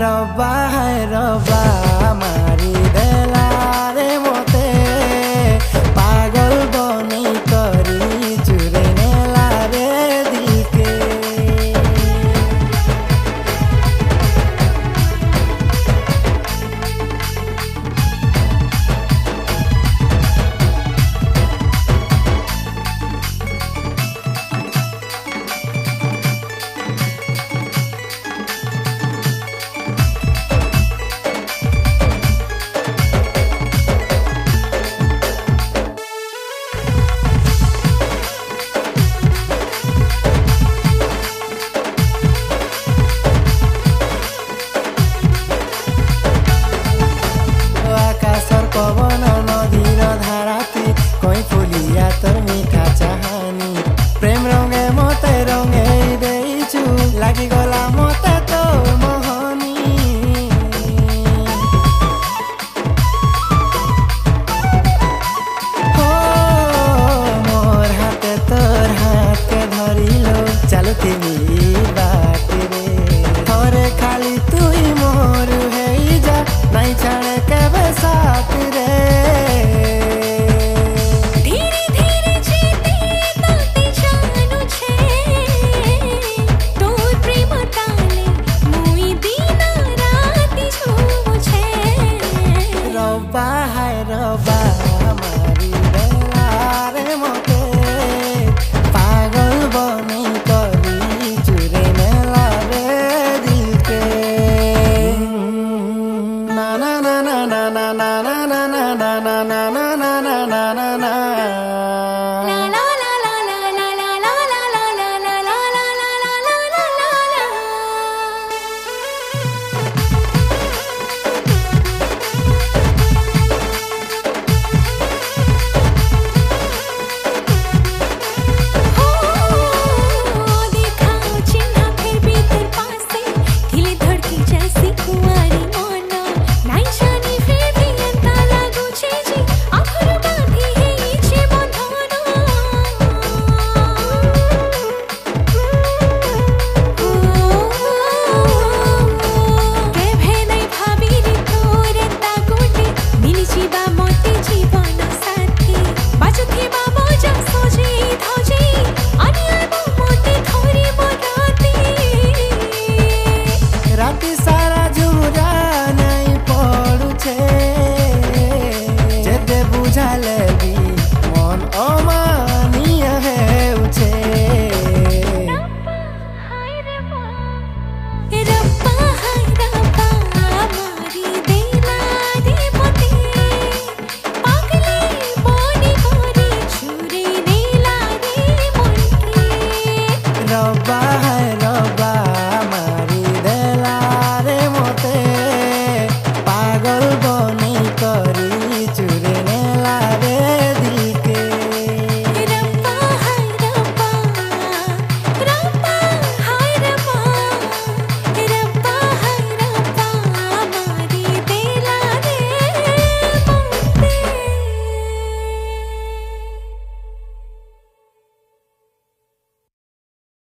रब्बा है रब्बा मारी देला रे मोते पागल बनी करी चुरे नेला रे दिल के। पवन नदीर धाराती कई फुलिया तोर मीठा चाहानी प्रेम रंगे मते रंगे देइछु लागी गला मते तोर मोहनी। हो मोर हाथे तोर हाथ के धरिलो चालुती बाट रे थोरे खाली तुई मोर हेई जा नहीं छाड़े केबे साथ रे। धीरे धीरे जीते ताते जानू छे तोर प्रेम ताले मुई दिन राति छुमु छे। रब्बा है रब्बा मारी देला रे मोते पागल बनी करी चुरे नेला रे दिल के। ना ना ना ना ना ना ना ना ना ना ना ना ना ना ना ना।